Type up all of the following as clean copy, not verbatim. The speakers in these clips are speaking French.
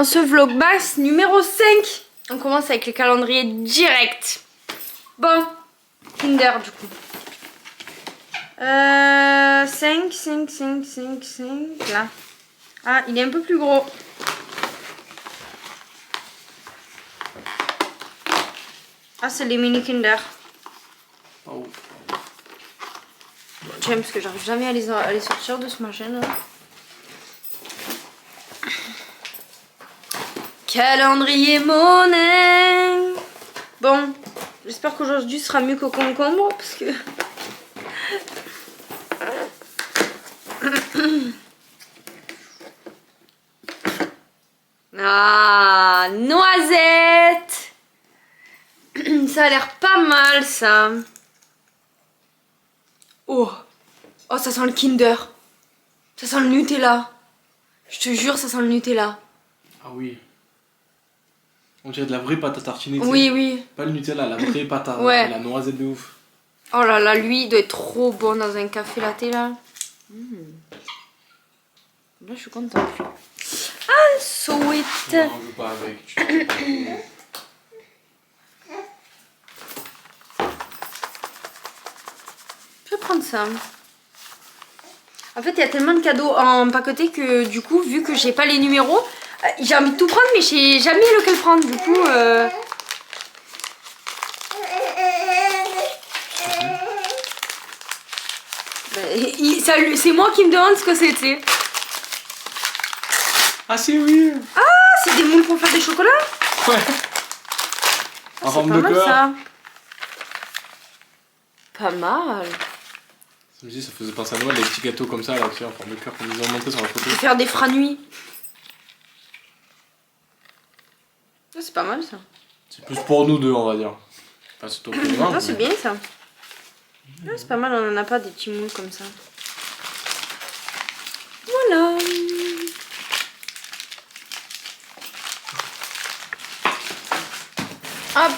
dans ce vlogmas numéro 5. On commence avec le calendrier direct. Bon, Kinder du coup. 5, là. Ah, il est un peu plus gros. Ah, c'est les mini Kinder. Oh. J'aime parce que j'arrive jamais à les sortir de ce machin là. Calendrier monnaie. Bon, j'espère qu'aujourd'hui sera mieux qu'au concombre parce que... Ah, noisette. Ça a l'air pas mal ça. Oh, oh, ça sent le Kinder. Ça sent le Nutella. Je te jure, ça sent le Nutella. Ah oui. On dirait de la vraie pâte à tartiner. Oui, oui. Pas le Nutella, la vraie pâte à la noisette de ouf. Oh là là, lui, il doit être trop bon dans un café latte là. Là, je suis contente. Ah, sweet. Non, je veux pas avec. Je vais prendre ça. En fait, il y a tellement de cadeaux empaquetés que du coup, vu que j'ai pas les numéros, j'ai envie de tout prendre, mais je sais jamais lequel prendre. Du coup, c'est moi qui me demande ce que c'était. Ah, c'est oui. Ah, c'est des moules pour faire des chocolats. Ouais. Ah, c'est pas mal ça. Pas mal. Je me dis, ça faisait penser à Noël, les petits gâteaux comme ça, là, tu sais, en forme de cœur, comme ils ont montré sur la photo. Je vais faire des franuits. Ah, c'est pas mal ça. C'est plus pour nous deux, on va dire. Enfin, c'est toi pour moi. Ah, c'est bien ça. Ah, c'est pas mal, on en a pas des petits moules comme ça. Voilà. Hop.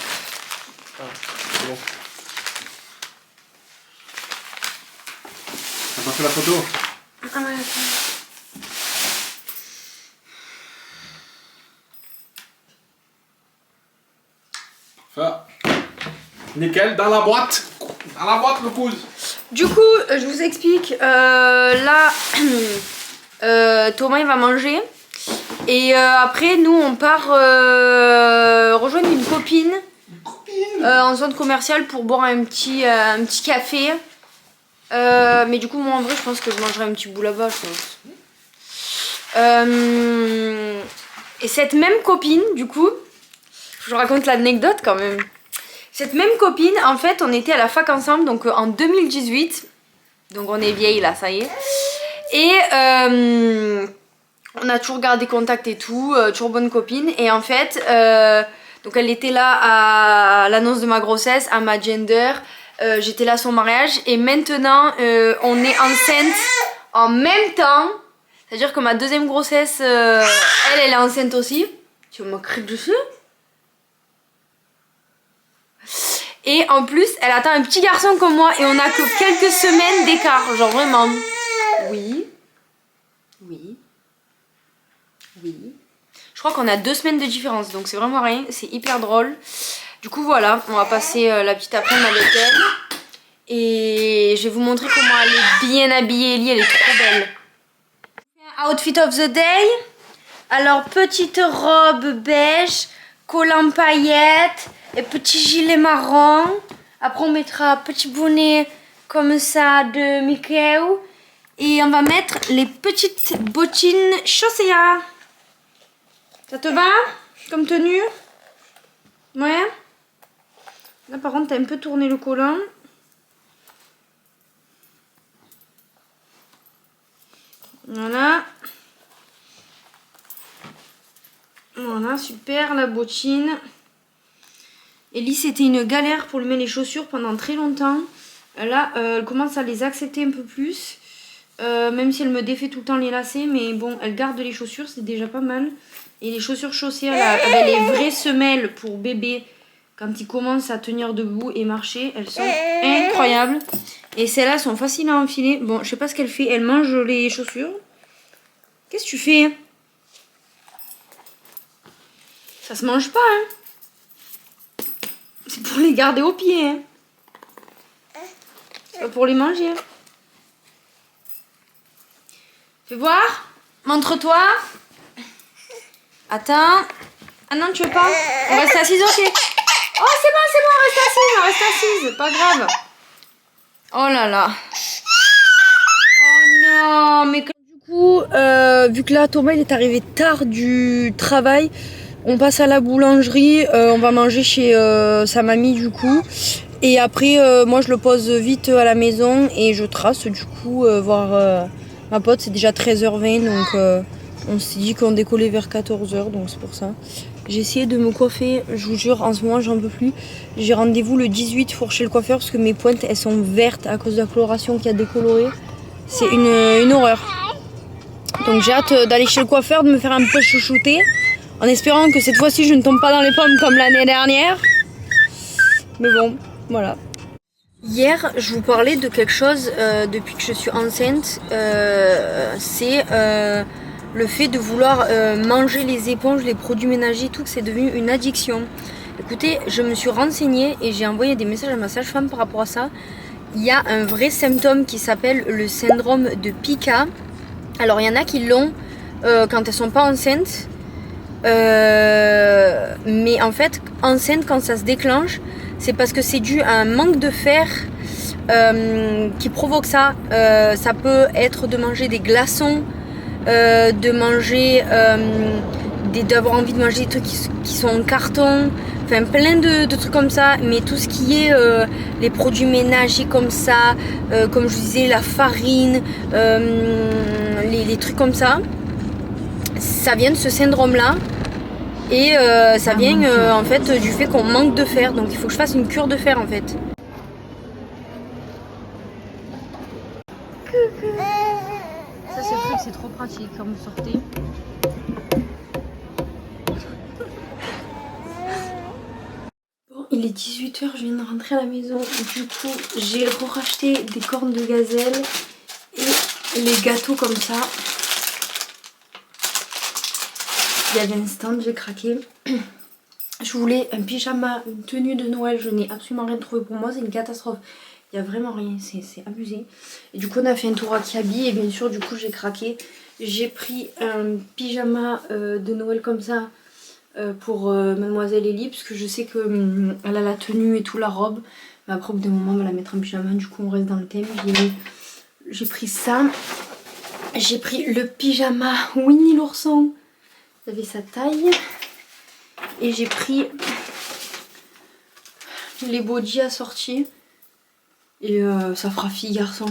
Ah, c'est bon. T'as pas fait la photo? Ah ouais, attends. Ça. Nickel, dans la boîte. Dans la boîte, le pouce. Du coup, je vous explique. Là, Thomas il va manger. Et après, nous on part rejoindre une copine. En zone commerciale pour boire un petit café. Mais du coup, moi en vrai, je pense que je mangerai un petit bout là-bas, je pense. Et cette même copine, du coup, je vous raconte l'anecdote quand même. Cette même copine, en fait, on était à la fac ensemble, donc en 2018. Donc on est vieille là, ça y est. Et on a toujours gardé contact et tout, toujours bonne copine. Et en fait, donc elle était là à l'annonce de ma grossesse, à ma gender. J'étais là à son mariage. Et maintenant, on est enceinte en même temps. C'est-à-dire que ma deuxième grossesse, elle est enceinte aussi. Tu m'as crié dessus. Et en plus, elle attend un petit garçon comme moi et on a que quelques semaines d'écart. Genre vraiment. Oui. Oui. Oui. Je crois qu'on a 2 semaines de différence. Donc c'est vraiment rien. C'est hyper drôle. Du coup voilà. On va passer la petite après-midi avec elle. Et je vais vous montrer comment elle est bien habillée. Ellie, elle est trop belle. Outfit of the day. Alors petite robe beige. Collant paillettes. Et petit gilet marron. Après on mettra petit bonnet comme ça de Mickey. Et on va mettre les petites bottines chaussées. Ça te va comme tenue? Ouais. Là par contre t'as un peu tourné le collant. Voilà. Voilà, super la bottine. Ellie, c'était une galère pour lui mettre les chaussures pendant très longtemps. Là, elle commence à les accepter un peu plus. Même si elle me défait tout le temps les lacets. Mais bon, elle garde les chaussures, c'est déjà pas mal. Et les chaussures chaussées avec les vraies semelles pour bébé, quand il commence à tenir debout et marcher, elles sont incroyables. Et celles-là sont faciles à enfiler. Bon, je sais pas ce qu'elle fait. Elle mange les chaussures. Qu'est-ce que tu fais? Ça se mange pas, hein. C'est pour les garder au pied, hein. C'est pas pour les manger. Fais voir. Montre-toi. Attends. Ah non, tu veux pas? On reste assise, ok. Oh, c'est bon, on reste assise. Pas grave. Oh là là. Oh non, mais du coup, vu que là, Thomas, il est arrivé tard du travail, on passe à la boulangerie, on va manger chez sa mamie, du coup. Et après, moi, je le pose vite à la maison et je trace, du coup, voir ma pote. C'est déjà 13h20, donc on s'est dit qu'on décollait vers 14h, donc c'est pour ça. J'ai essayé de me coiffer, je vous jure, en ce moment, j'en peux plus. J'ai rendez-vous le 18 pour chez le coiffeur parce que mes pointes, elles sont vertes à cause de la coloration qui a décoloré. C'est une horreur. Donc j'ai hâte d'aller chez le coiffeur, de me faire un peu chouchouter, en espérant que cette fois-ci, je ne tombe pas dans les pommes comme l'année dernière. Mais bon, voilà. Hier, je vous parlais de quelque chose depuis que je suis enceinte. C'est le fait de vouloir manger les éponges, les produits ménagers, tout, que c'est devenu une addiction. Écoutez, je me suis renseignée et j'ai envoyé des messages à ma sage-femme par rapport à ça. Il y a un vrai symptôme qui s'appelle le syndrome de Pica. Alors, il y en a qui l'ont quand elles sont pas enceintes. Mais en fait, enceinte, quand ça se déclenche, c'est parce que c'est dû à un manque de fer qui provoque ça. Ça peut être de manger des glaçons, de manger, d'avoir envie de manger des trucs qui sont en carton, enfin plein de trucs comme ça. Mais tout ce qui est les produits ménagers comme ça, comme je vous disais, la farine, les trucs comme ça, ça vient de ce syndrome-là. Et ça vient en fait du fait qu'on manque de fer, donc il faut que je fasse une cure de fer en fait. Ça c'est le truc, c'est trop pratique quand vous sortez. Bon, il est 18h, je viens de rentrer à la maison. Du coup, j'ai racheté des cornes de gazelle et les gâteaux comme ça. Il y avait un stand, j'ai craqué. Je voulais un pyjama, une tenue de Noël, je n'ai absolument rien trouvé pour moi, c'est une catastrophe. Il n'y a vraiment rien, c'est abusé. Et du coup on a fait un tour à Kiabi et bien sûr du coup j'ai craqué. J'ai pris un pyjama de Noël comme ça pour Mademoiselle Ellie, parce que je sais qu'elle a la tenue et tout, la robe. Mais après au bout d'un moment on va la mettre en pyjama, du coup on reste dans le thème. J'ai pris ça. J'ai pris le pyjama Winnie l'ourson. Il avait sa taille. Et j'ai pris les bodys assortis. Et ça fera fille-garçon.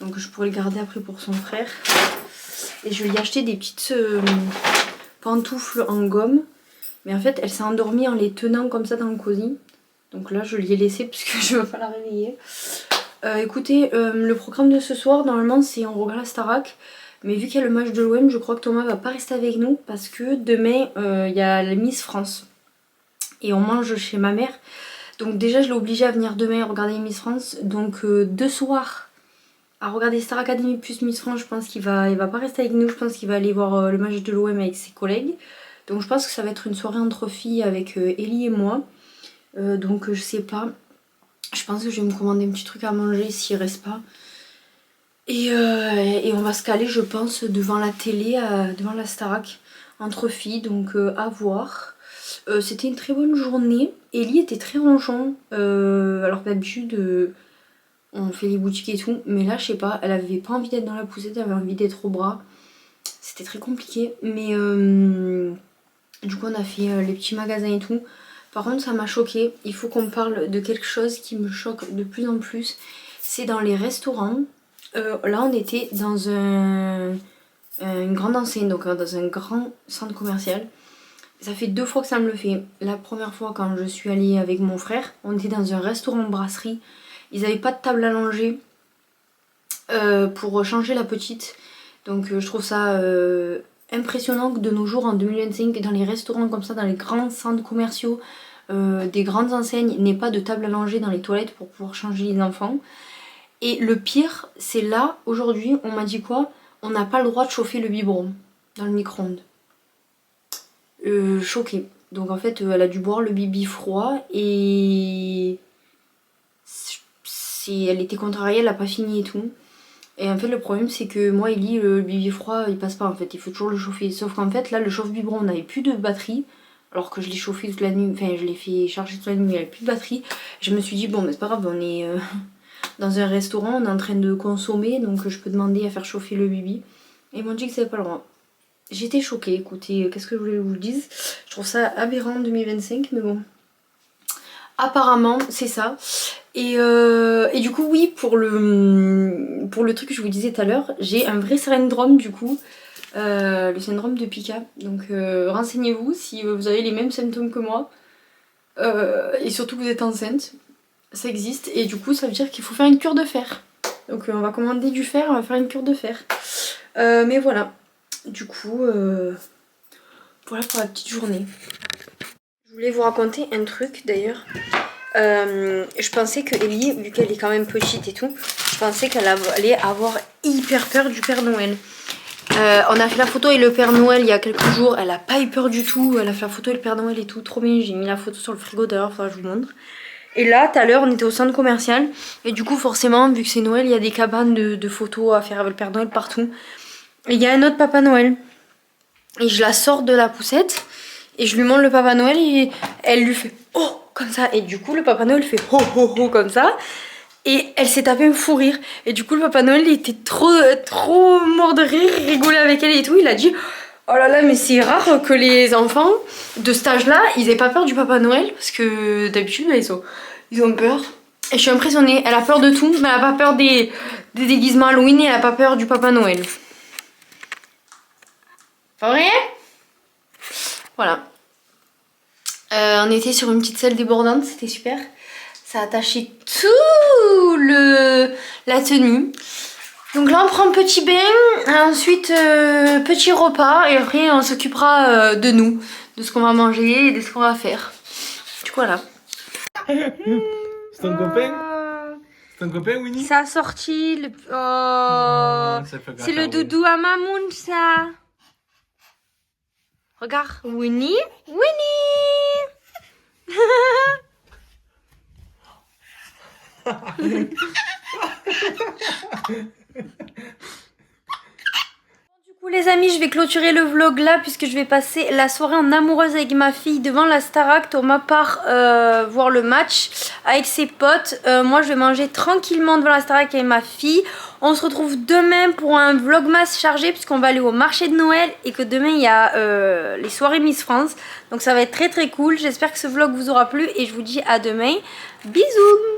Donc je pourrais le garder après pour son frère. Et je lui ai acheté des petites pantoufles en gomme. Mais en fait elle s'est endormie en les tenant comme ça dans le cosy. Donc là je lui ai laissé parce que je ne veux pas la réveiller. Écoutez, le programme de ce soir normalement c'est on regarde la Starac. Mais vu qu'il y a le match de l'OM, je crois que Thomas va pas rester avec nous parce que demain il y a la Miss France et on mange chez ma mère. Donc déjà je l'ai obligé à venir demain regarder Miss France. Donc deux soirs à regarder Star Academy plus Miss France, je pense qu'il va pas rester avec nous. Je pense qu'il va aller voir le match de l'OM avec ses collègues. Donc je pense que ça va être une soirée entre filles avec Ellie et moi. Donc je sais pas. Je pense que je vais me commander un petit truc à manger s'il reste pas. Et on va se caler je pense devant la télé, devant la Starac, entre filles, donc à voir. C'était une très bonne journée. Ellie était très ronchon, alors d'habitude on fait les boutiques et tout, mais là je sais pas, elle avait pas envie d'être dans la poussette, elle avait envie d'être au bras. C'était très compliqué, mais du coup on a fait les petits magasins et tout. Par contre ça m'a choquée, il faut qu'on parle de quelque chose qui me choque de plus en plus. C'est dans les restaurants. Là on était dans une grande enseigne, donc dans un grand centre commercial. Ça fait 2 fois que ça me le fait. La première fois quand je suis allée avec mon frère, on était dans un restaurant brasserie. Ils n'avaient pas de table à langer pour changer la petite. Donc je trouve ça impressionnant que de nos jours en 2025 dans les restaurants comme ça, dans les grands centres commerciaux, des grandes enseignes, n'aient pas de table à langer dans les toilettes pour pouvoir changer les enfants. Et le pire, c'est là, aujourd'hui, on m'a dit quoi? On n'a pas le droit de chauffer le biberon dans le micro-ondes. choquée. Donc en fait elle a dû boire le bibi froid et elle était contrariée, elle a pas fini et tout. Et en fait le problème c'est que moi Ellie, le bibi froid il passe pas en fait, il faut toujours le chauffer. Sauf qu'en fait là le chauffe-biberon on n'avait plus de batterie. Alors que je l'ai chauffé toute la nuit, enfin je l'ai fait charger toute la nuit, il n'y avait plus de batterie. Je me suis dit bon mais c'est pas grave, on est dans un restaurant, on est en train de consommer, donc je peux demander à faire chauffer le bibi. Et ils m'ont dit que c'était pas le droit. J'étais choquée, écoutez, qu'est-ce que je voulais que je vous dise. Je trouve ça aberrant en 2025, mais bon. Apparemment, c'est ça. Et du coup, oui, pour le truc que je vous disais tout à l'heure, j'ai un vrai syndrome du coup. Le syndrome de Pica. Donc renseignez-vous si vous avez les mêmes symptômes que moi. Et surtout que vous êtes enceinte. Ça existe. Et du coup, ça veut dire qu'il faut faire une cure de fer. Donc on va commander du fer, on va faire une cure de fer. Mais voilà. Du coup, voilà pour la petite journée. Je voulais vous raconter un truc d'ailleurs. Je pensais que Ellie, vu qu'elle est quand même petite et tout, je pensais qu'elle allait avoir hyper peur du Père Noël. On a fait la photo et le Père Noël il y a quelques jours, elle a pas eu peur du tout. Elle a fait la photo et le Père Noël et tout, trop bien. J'ai mis la photo sur le frigo d'ailleurs, faudra que je vous montre. Et là, tout à l'heure, on était au centre commercial. Et du coup, forcément, vu que c'est Noël, il y a des cabanes de photos à faire avec le Père Noël partout. Et il y a un autre Papa Noël. Et je la sors de la poussette. Et je lui montre le Papa Noël. Et elle lui fait oh comme ça. Et du coup, le Papa Noël fait oh oh oh comme ça. Et elle s'est tapé un fou rire. Et du coup, le Papa Noël il était trop mort de rire. Il rigolait avec elle et tout. Il a dit oh là là, mais c'est rare que les enfants de cet âge-là, ils aient pas peur du Papa Noël. Parce que d'habitude, ils ont peur. Et je suis impressionnée. Elle a peur de tout. Mais elle a pas peur des déguisements Halloween. Et elle a pas peur du Papa Noël. Pas vrai? Voilà. On était sur une petite selle débordante. C'était super. Ça a attaché tout la tenue. Donc là on prend un petit bain, ensuite petit repas et après on s'occupera de nous, de ce qu'on va manger et de ce qu'on va faire. Du coup voilà. C'est ton copain? C'est ton copain Winnie? Ça a sorti le... Oh, c'est le doudou à Mamoun ça. Regarde, Winnie, Winnie. Du coup les amis, je vais clôturer le vlog là puisque je vais passer la soirée en amoureuse avec ma fille devant la Starac. Thomas part voir le match avec ses potes. Moi je vais manger tranquillement devant la Starac avec ma fille. On se retrouve demain pour un vlogmas chargé puisqu'on va aller au marché de Noël et que demain il y a les soirées Miss France. Donc ça va être très cool. J'espère que ce vlog vous aura plu et je vous dis à demain. Bisous.